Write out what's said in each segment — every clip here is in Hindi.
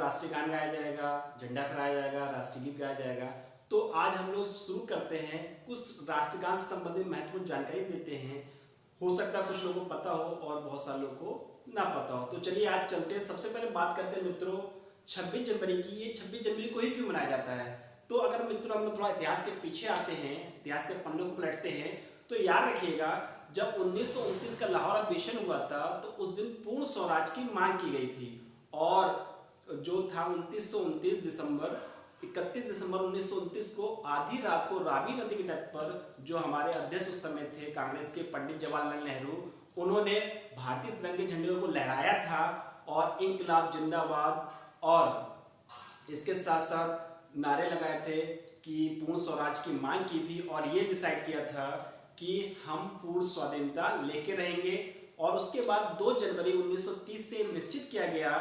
राष्ट्रीय गान गाया जाएगा, झंडा फहराया जाएगा, राष्ट्रीय गीत गाया जाएगा। तो आज हम लोग शुरू करते हैं, कुछ राष्ट्रगान से संबंधित महत्वपूर्ण जानकारी देते हैं। हो सकता है कुछ लोगों को पता हो और बहुत सारे लोगों को ना पता हो। तो चलिए आज चलते हैं। सबसे पहले बात करते हैं मित्रों 26 जनवरी की। ये 26 जनवरी को ही क्यों मनाया जाता है? तो अगर मित्रों हम लोग थोड़ा इतिहास के पीछे आते हैं, इतिहास के पन्नों को पलटते हैं, तो याद रखिएगा जब 1929 का लाहौर अधिवेशन हुआ था तो उस दिन पूर्ण स्वराज की मांग की गई थी। और जो था 31 दिसंबर 1929 को आधी रात को रावी नदी के तट पर जो हमारे अध्यक्ष उस समय थे कांग्रेस के पंडित जवाहरलाल नेहरू, उन्होंने भारतीय तिरंगे झंडे को लहराया था और इनकलाब जिंदाबाद और इसके साथ साथ नारे लगाए थे कि पूर्ण स्वराज की मांग की थी और ये डिसाइड किया था कि हम पूर्ण स्वाधीनता लेके रहेंगे। और उसके बाद 2 जनवरी 1930 से निश्चित किया गया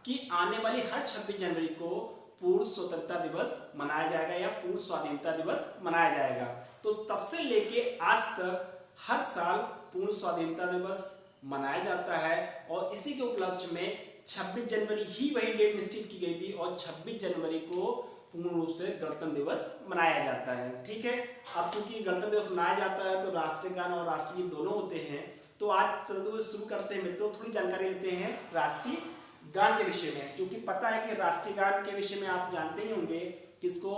कि आने वाली हर 26 जनवरी को पूर्ण स्वतंत्रता दिवस मनाया जाएगा या पूर्ण स्वाधीनता दिवस मनाया जाएगा। तो तब से लेके आज तक हर साल पूर्ण स्वाधीनता दिवस मनाया जाता है और इसी के उपलक्ष्य में 26 जनवरी ही वही डेट निश्चित की गई थी और 26 जनवरी को पूर्ण रूप से गणतंत्र दिवस मनाया जाता है। ठीक है, अब क्योंकि गणतंत्र दिवस मनाया जाता है तो राष्ट्रीय गान और राष्ट्रीय गीत दोनों होते हैं। तो आज चलते हुए शुरू करते हैं मित्रों, थोड़ी जानकारी लेते हैं राष्ट्रीय गान के विषय में। क्योंकि पता है कि राष्ट्रीय गान के विषय में आप जानते ही होंगे किसको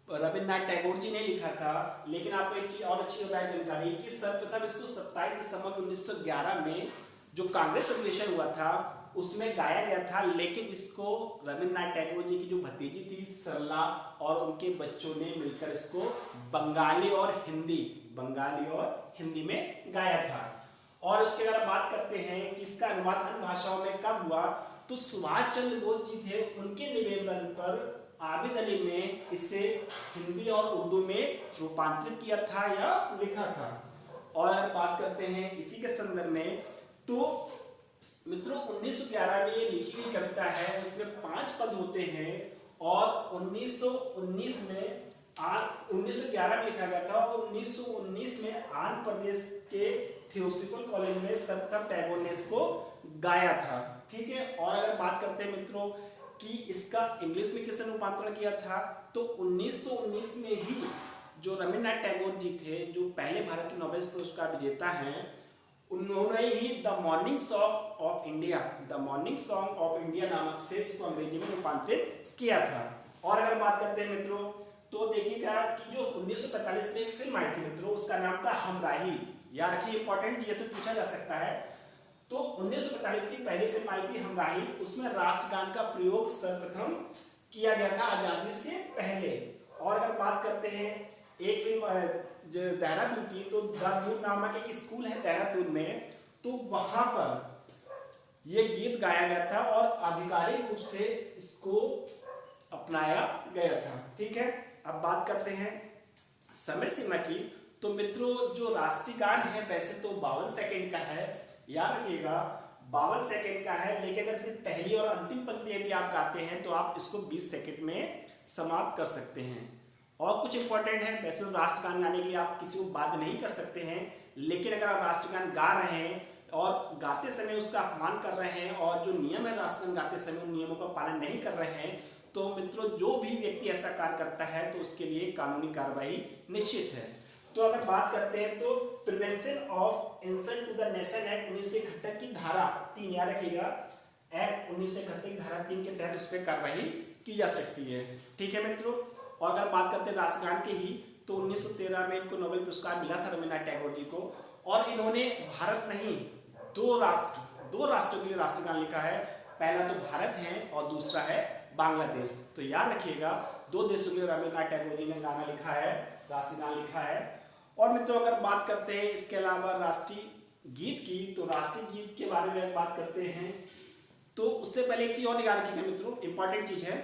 रविन्द्रनाथ टैगोर जी ने लिखा था। लेकिन आपको एक चीज और अच्छी बताई जानकारी कि सर्वप्रथम इसको 27 दिसंबर 1911 में जो कांग्रेस अधिवेशन हुआ था उसमें गाया गया था। लेकिन इसको रविन्द्रनाथ टैगोर जी की जो भतीजी थी सरला और उनके बच्चों ने मिलकर इसको बंगाली और हिंदी में गाया था। और उसके अगर बात करते हैं कि इसका अनुवाद अन्य भाषाओं में कब हुआ, तो सुभाष चंद्र बोस जी थे, उनके निवेदन पर आबिद अली ने इसे हिंदी और उर्दू में रूपांतरित किया था या लिखा था। और अगर बात करते हैं इसी के संदर्भ में तो मित्रों 1911 में ये लिखी गई कविता है, उसमें 5 पद होते हैं और 1919 में 1911 में लिखा गया था और 1919 में आंध्र प्रदेश के थियोसॉफिकल कॉलेज में सर्वप्रथम टैगोर ने इसको गाया था। ठीक है, और अगर बात करते हैं मित्रों कि इसका इंग्लिश में किसने रूपांतरण किया था, तो 1919 में ही जो रविन्द्रनाथ टैगोर जी थे, जो पहले भारत के नोबेल पुरस्कार विजेता हैं, उन्होंने ही the morning song of India नामक से इसको अंग्रेजी में रूपांतरित किया था। और अगर बात करते हैं मित्रों तो देखिएगा कि जो 1945 में एक फिल्म आई थी मित्रों, उसका नाम था हमराही। याद रखिए, इंपॉर्टेंट जैसे पूछा जा सकता है। तो 1945 की पहली फिल्म आई थी हमराही, उसमें राष्ट्रगान का प्रयोग सर्वप्रथम किया गया था आजादी से पहले। और अगर बात करते हैं एक फिल्म जो देहरादून की, तो देहरादून नामक एक स्कूल है देहरादून में, तो वहां पर यह गीत गाया गया था और आधिकारिक रूप से इसको अपनाया गया था। ठीक है, अब बात करते हैं समय सीमा की। तो मित्रों जो राष्ट्रीय गान है वैसे तो 52 सेकंड का है, याद रखिएगा 52 सेकंड का है। लेकिन अगर सिर्फ पहली और अंतिम पंक्ति यदि आप गाते हैं तो आप इसको 20 सेकंड में समाप्त कर सकते हैं। और कुछ इंपॉर्टेंट है, वैसे तो राष्ट्रगान गाने के लिए आप किसी को बाध्य नहीं कर सकते हैं, लेकिन अगर आप राष्ट्रगान गा रहे हैं और गाते समय उसका अपमान कर रहे हैं और जो नियम है राष्ट्रगान गाते समय उन नियमों का पालन नहीं कर रहे हैं, तो मित्रों जो भी व्यक्ति ऐसा कार्य करता है तो उसके लिए कानूनी कार्रवाई निश्चित है। तो अगर बात करते हैं तो prevention of insult to the nation act 1971 की धारा 3, याद रखिएगा एक्ट 1971 की धारा 3 के तहत उस पर कार्रवाई की जा सकती है। ठीक है मित्रों, और अगर बात करते हैं राष्ट्रगान की ही तो 1913 में इनको नोबेल पुरस्कार मिला था रविन्द्रनाथ टैगोर जी को। और इन्होंने भारत नहीं 2 राष्ट्रों के लिए राष्ट्रगान लिखा है। पहला तो भारत है और दूसरा है बांग्लादेश। तो याद रखिएगा 2 देशों के लिए रविन्द्रनाथ टैगोर जी ने गाना लिखा है, राष्ट्रगान लिखा है। और मित्रों अगर बात करते हैं इसके अलावा राष्ट्रीय गीत की, तो राष्ट्रीय गीत के बारे में बात करते हैं तो उससे पहले एक चीज और याद रखिएगा मित्रों, इंपॉर्टेंट चीज है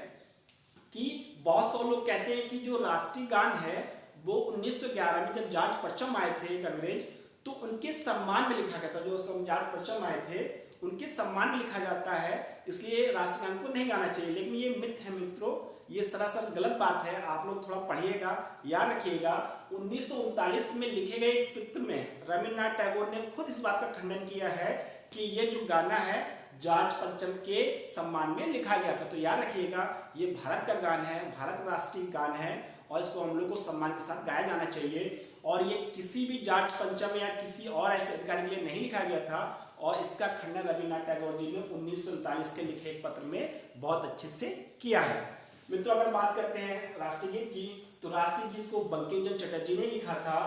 कि बहुत से लोग कहते हैं कि जो राष्ट्रीय गान है वो 1911 में जब जॉर्ज परचम आए थे एक अंग्रेज, तो उनके सम्मान में लिखा गया था। जो जॉर्ज परचम आए थे उनके सम्मान में लिखा जाता है, इसलिए राष्ट्रगान को नहीं गाना चाहिए। लेकिन ये मिथ है मित्रों, ये सरासर गलत बात है। आप लोग थोड़ा पढ़िएगा, याद रखिएगा 1939 में लिखे गए एक पत्र में रविन्द्रनाथ टैगोर ने खुद इस बात का खंडन किया है कि ये जो गाना है जॉर्ज पंचम के सम्मान में लिखा गया था। तो याद रखिएगा ये भारत का गान है, भारत राष्ट्रीय गान है और इसको हम लोग को सम्मान के साथ गाया जाना चाहिए। और ये किसी भी जॉर्ज पंचम या किसी और ऐसे अधिकारी के लिए नहीं लिखा गया था और इसका खंडन रविन्द्रनाथ टैगोर जी ने 1939 के लिखे एक पत्र में बहुत अच्छे से किया है। मित्रों अगर बात करते हैं राष्ट्रीय गीत की, तो राष्ट्रीय गीत को बंकिम चंद्र चटर्जी ने लिखा था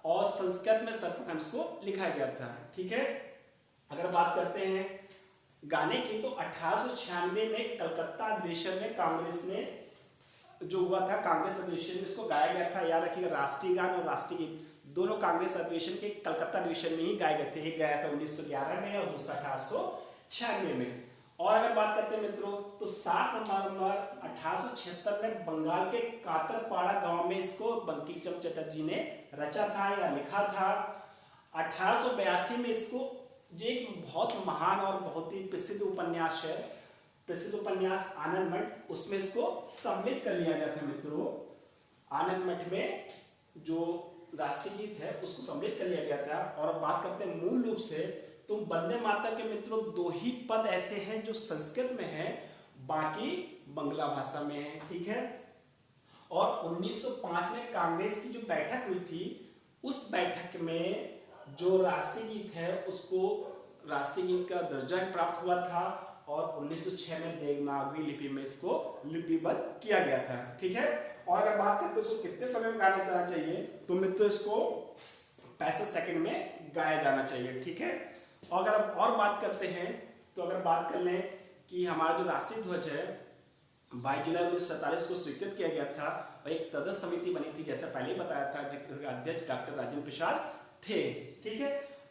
और संस्कृत में सर्वप्रथम इसको लिखा गया था। ठीक है, अगर बात करते हैं गाने की, तो 1896 में कलकत्ता अधिवेशन में कांग्रेस ने जो हुआ था, कांग्रेस अधिवेशन में इसको गाया गया था। याद रखिएगा राष्ट्रीय गान और राष्ट्रीय गीत दोनों कांग्रेस अधिवेशन के कलकत्ता अधिवेशन में ही गाए गए थे। एक गाया था 1911 में और दूसरा 1896 में। और अगर बात करते हैं मित्रों, तो 7 नवंबर 1876 में बंगाल के कातरपाड़ा गांव में इसको बंकिम चंद्र चटर्जी ने रचा था या लिखा था। 1882 में इसको, जो एक बहुत महान और बहुत ही प्रसिद्ध उपन्यास है, प्रसिद्ध उपन्यास आनंद मठ, उसमें इसको सम्मिलित कर लिया गया था मित्रों। आनंद मठ में जो राष्ट्रीय गीत है उसको सम्मिलित कर लिया गया था। और अब बात करते हैं मूल रूप से, तो वंदे मातरम के मित्रों 2 ही पद ऐसे हैं जो संस्कृत में है, बाकी बांग्ला भाषा में है। ठीक है, और 1905 में कांग्रेस की जो बैठक हुई थी, उस बैठक में जो राष्ट्रीय गीत है उसको राष्ट्रीय गीत का दर्जा प्राप्त हुआ था और 1906 में देवनागरी लिपि में इसको लिपिबद्ध किया गया था। ठीक है, और अगर बात करते हैं तो कितने समय में गाना जाना चाहिए, तो मित्रों इसको 65 सेकंड में गाया जाना चाहिए। ठीक है, और अगर और बात करते हैं, तो अगर बात कर लें कि हमारा जो राष्ट्रीय ध्वज है 22 जुलाई 1947 को स्वीकृत किया गया था और एक तदर्थ समिति बनी थी, जैसे पहले ही बताया था, जिसके अध्यक्ष डॉक्टर राजेंद्र प्रसाद थे। ठीक है,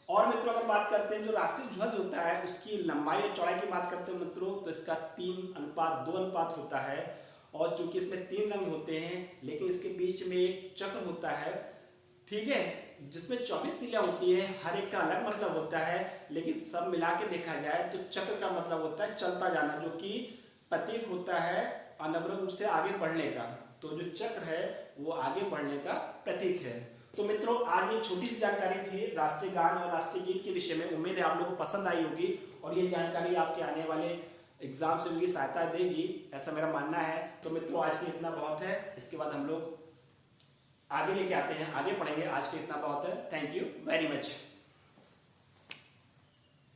और मित्रों अगर बात करते हैं जो राष्ट्रीय ध्वज होता है उसकी लंबाई और चौड़ाई की बात करते हैं मित्रों, तो इसका 3:2 अनुपात होता है। और चूंकि इसमें 3 रंग होते हैं, लेकिन इसके बीच में एक चक्र होता है, ठीक है, जिसमें 24 तीलियां होती है, हर एक का अलग मतलब होता है, लेकिन सब मिला के देखा जाए तो चक्र का मतलब होता है चलता जाना, जो कि प्रतीक होता है अनवरत रूप से आगे बढ़ने का। तो जो चक्र है वो आगे बढ़ने का प्रतीक है। तो मित्रों आज ये छोटी सी जानकारी थी राष्ट्रीय गान और राष्ट्रीय गीत के विषय में। उम्मीद है आप लोगों को पसंद आई होगी और ये जानकारी आपके आने वाले एग्जाम से उनकी सहायता देगी, ऐसा मेरा मानना है। तो मित्रों आज के लिए इतना बहुत है, इसके बाद हम लोग आगे लेके आते हैं, आगे पढ़ेंगे। आज के लिए इतना बहुत है। Thank you very much.